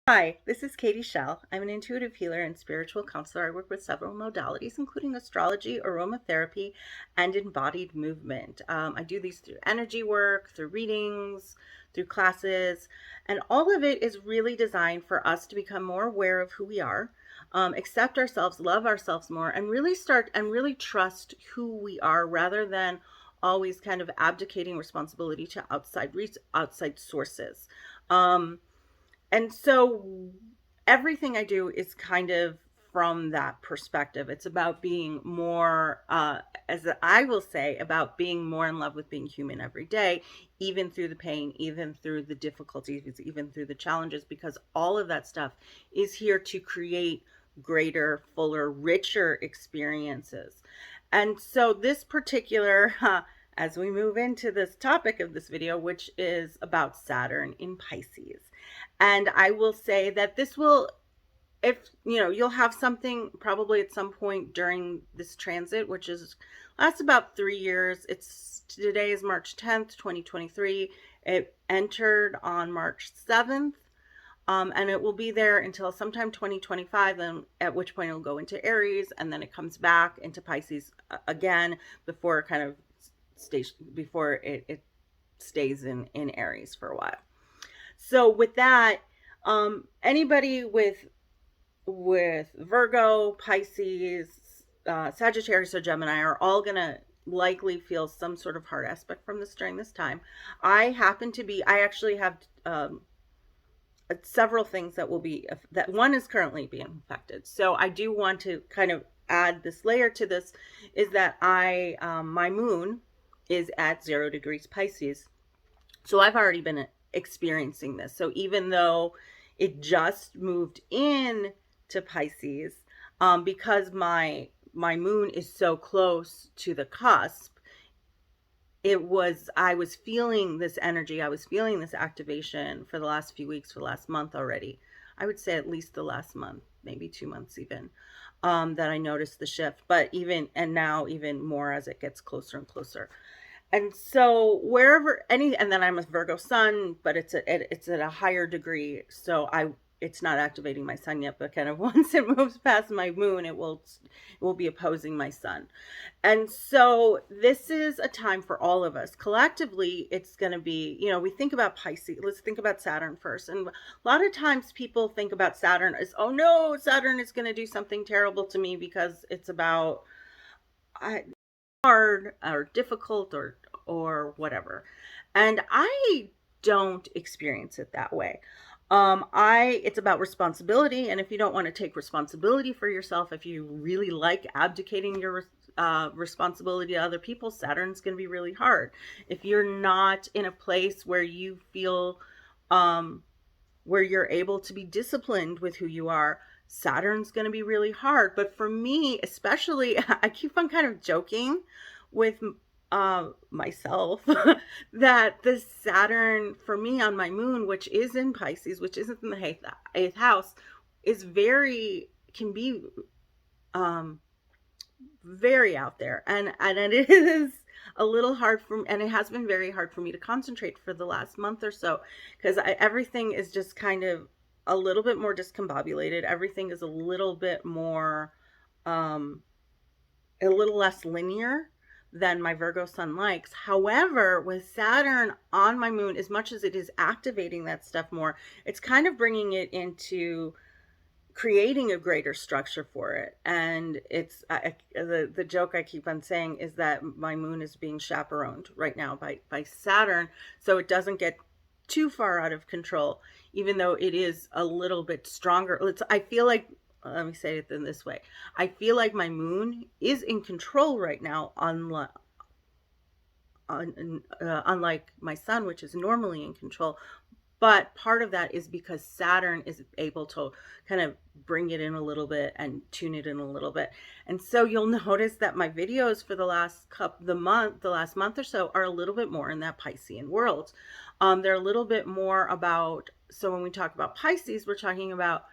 Hi, this is Katie Shell. I'm an intuitive healer and spiritual counselor. I work with several modalities, including astrology, aromatherapy, and embodied movement. I do these through energy work, through readings, through classes, and all of it is really designed for us to become more aware of who we are, accept ourselves, love ourselves more, and really trust who we are rather than always kind of abdicating responsibility to outside sources. Um, and so everything I do is kind of from that perspective. It's about being more, as I will say, about being more in love with being human every day, even through the pain, even through the difficulties, even through the challenges, because all of that stuff is here to create greater, fuller, richer experiences. And so this particular, as we move into this topic of this video, which is about Saturn in Pisces. And I will say that this will, if you know, you'll have something probably at some point during this transit, which is lasts about 3 years. It's today is March 10th, 2023. It entered on March 7th. And it will be there until sometime 2025, then at which point it'll go into Aries, and then it comes back into Pisces again before it kind of stays before it stays in Aries for a while. So with that, anybody with Virgo, Pisces, Sagittarius, or Gemini are all gonna likely feel some sort of hard aspect from this during this time. I actually have several things that will be that one is currently being affected. So I do want to kind of add this layer to this is that my moon is at 0 degrees Pisces, so I've already been experiencing this. So even though it just moved in to Pisces, because my moon is so close to the cusp, I was feeling this energy, I was feeling this activation for the last few weeks, for the last month already. I would say at least the last month, maybe 2 months even, that I noticed the shift. But now even more as it gets closer and closer. And so and then I'm a Virgo sun, but it's at a higher degree. So it's not activating my sun yet, but kind of once it moves past my moon, it will be opposing my sun. And so this is a time for all of us. Collectively, it's going to be, we think about Pisces. Let's think about Saturn first. And a lot of times people think about Saturn as, oh no, Saturn is going to do something terrible to me because it's about hard or difficult or whatever. And I don't experience it that way. It's about responsibility, and if you don't want to take responsibility for yourself, if you really like abdicating your responsibility to other people, Saturn's going to be really hard. If you're not in a place where you feel where you're able to be disciplined with who you are, Saturn's going to be really hard. But for me, especially, I keep on kind of joking with myself that the Saturn for me on my moon, which is in Pisces, which isn't in the eighth house, can be um, very out there, and it is a little hard and it has been very hard for me to concentrate for the last month or so, because everything is just kind of a little bit more discombobulated. Everything is a little bit more a little less linear than my Virgo sun likes. However, with Saturn on my moon, as much as it is activating that stuff more, it's kind of bringing it into creating a greater structure for it. And the joke I keep on saying is that my moon is being chaperoned right now by Saturn, so it doesn't get too far out of control, even though it is a little bit stronger. I feel like, let me say it in this way, I feel like my moon is in control right now, unlike my sun, which is normally in control. But part of that is because Saturn is able to kind of bring it in a little bit and tune it in a little bit. And so you'll notice that my videos for the last month or so are a little bit more in that Piscean world. They're a little bit more about, so when we talk about Pisces, we're talking about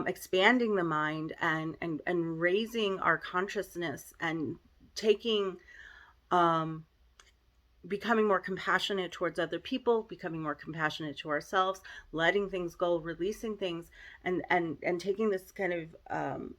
expanding the mind and raising our consciousness and taking becoming more compassionate towards other people, becoming more compassionate to ourselves, letting things go, releasing things, and taking this kind of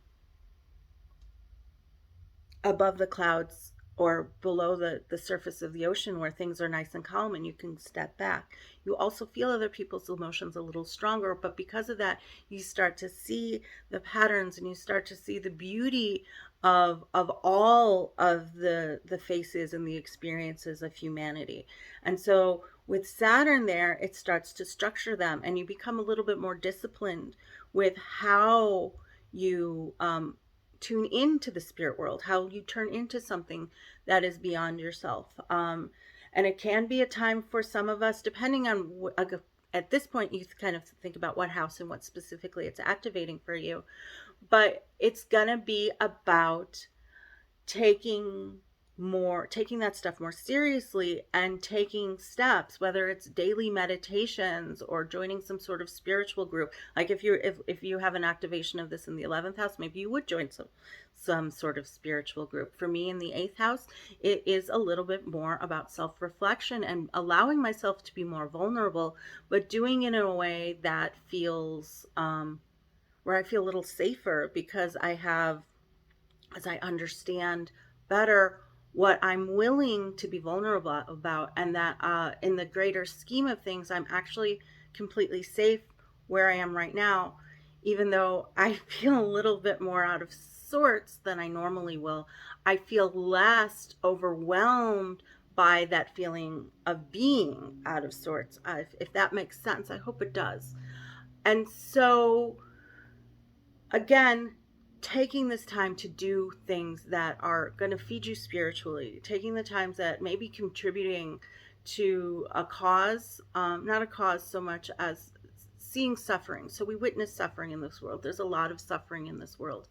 above the clouds or below the surface of the ocean where things are nice and calm and you can step back. You also feel other people's emotions a little stronger, but because of that, you start to see the patterns and you start to see the beauty of all of the faces and the experiences of humanity. And so with Saturn there, it starts to structure them and you become a little bit more disciplined with how you tune into the spirit world, how you turn into something that is beyond yourself. And it can be a time for some of us, depending on at this point, you kind of think about what house and what specifically it's activating for you. But it's going to be about taking taking that stuff more seriously and taking steps, whether it's daily meditations or joining some sort of spiritual group. Like if you have an activation of this in the 11th house, maybe you would join some sort of spiritual group. For me in the 8th house, it is a little bit more about self-reflection and allowing myself to be more vulnerable, but doing it in a way that feels where I feel a little safer because as I understand better what I'm willing to be vulnerable about, and that in the greater scheme of things, I'm actually completely safe where I am right now, even though I feel a little bit more out of sorts than I normally will. I feel less overwhelmed by that feeling of being out of sorts. If that makes sense, I hope it does. And so again, taking this time to do things that are going to feed you spiritually, taking the times that may be contributing to a cause, not a cause so much as seeing suffering. So we witness suffering in this world. There's a lot of suffering in this world.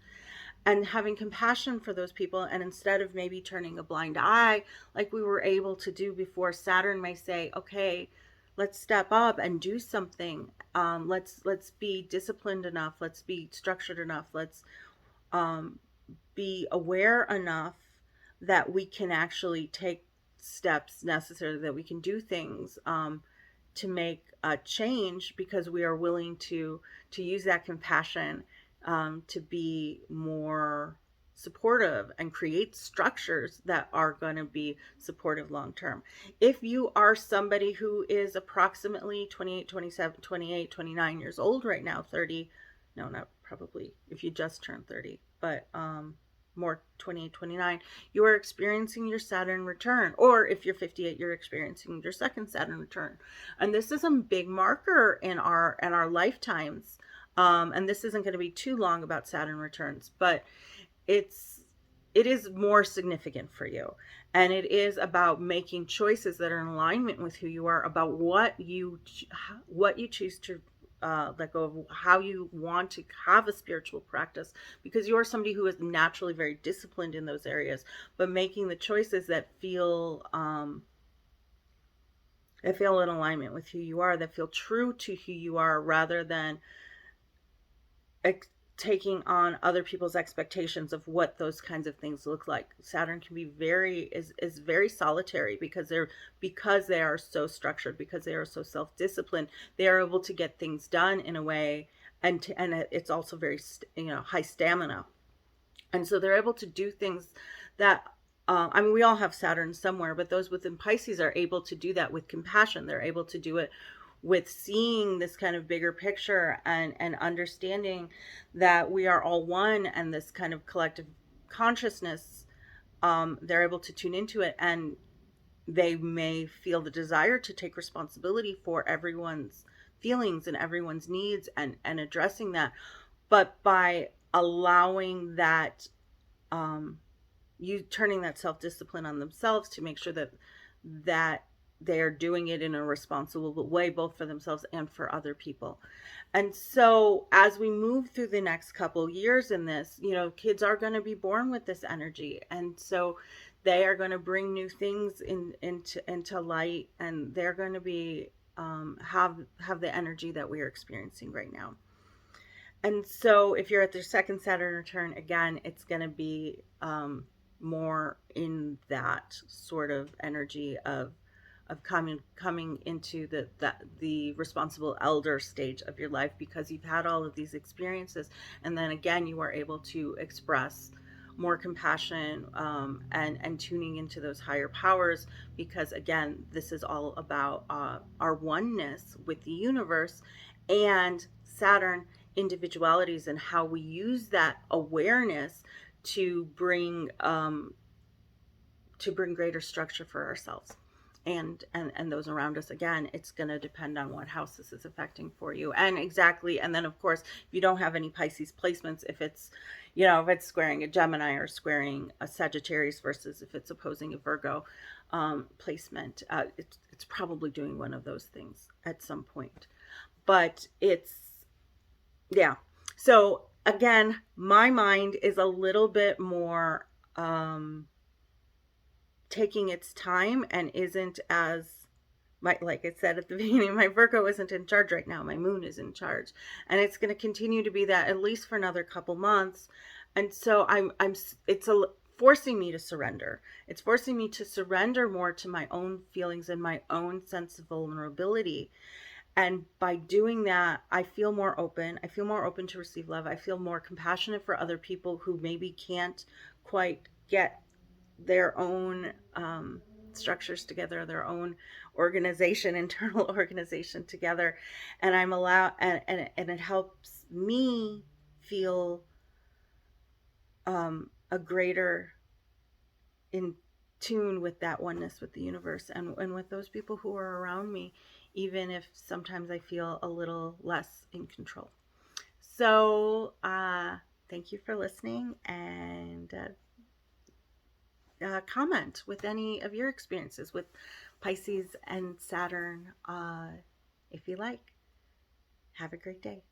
And having compassion for those people, and instead of maybe turning a blind eye like we were able to do before, Saturn may say, okay, let's step up and do something. Let's be disciplined enough. Let's be structured enough. Let's um, be aware enough that we can actually take steps necessary, that we can do things to make a change because we are willing to use that compassion to be more supportive and create structures that are going to be supportive long term. If you are somebody who is approximately 28, 27, 28, 29 years old right now, 30, no, not probably if you just turned 30, but more 28, 29, you are experiencing your Saturn return. Or if you're 58, you're experiencing your second Saturn return. And this is a big marker in our lifetimes. And this isn't going to be too long about Saturn returns, but it is more significant for you. And it is about making choices that are in alignment with who you are, about what you choose to let go of, how you want to have a spiritual practice, because you are somebody who is naturally very disciplined in those areas, but making the choices that feel in alignment with who you are, that feel true to who you are, rather than taking on other people's expectations of what those kinds of things look like. Saturn can be is very solitary because they are so structured, because they are so self-disciplined. They are able to get things done in a way, and it's also very high stamina, and so they're able to do things that I mean, we all have Saturn somewhere, but those within Pisces are able to do that with compassion. They're able to do it with seeing this kind of bigger picture and understanding that we are all one, and this kind of collective consciousness. They're able to tune into it, and they may feel the desire to take responsibility for everyone's feelings and everyone's needs, and addressing that. But by allowing that, you turning that self-discipline on themselves to make sure that they are doing it in a responsible way, both for themselves and for other people. And so as we move through the next couple years in this, kids are going to be born with this energy, and so they are going to bring new things into light, and they're going to be have the energy that we are experiencing right now. And so if you're at their second Saturn return, again, it's going to be more in that sort of energy of of coming into the responsible elder stage of your life, because you've had all of these experiences, and then again you are able to express more compassion, and tuning into those higher powers, because again this is all about our oneness with the universe, and Saturn individualities, and how we use that awareness to bring greater structure for ourselves and those around us. Again, it's going to depend on what house this is affecting for you, and exactly. And then of course, if you don't have any Pisces placements, if it's, if it's squaring a Gemini or squaring a Sagittarius, versus if it's opposing a Virgo placement, it's probably doing one of those things at some point. But it's, yeah. So again, my mind is a little bit more taking its time, and isn't as, like I said at the beginning, my Virgo isn't in charge right now. My moon is in charge, and it's going to continue to be that at least for another couple months. And so it's forcing me to surrender. It's forcing me to surrender more to my own feelings and my own sense of vulnerability. And by doing that, I feel more open. I feel more open to receive love. I feel more compassionate for other people who maybe can't quite get their own structures together, their own organization, internal organization together. And I'm allowed, and it helps me feel a greater in tune with that oneness with the universe, and with those people who are around me, even if sometimes I feel a little less in control. So thank you for listening, and comment with any of your experiences with Pisces and Saturn, if you like. Have a great day.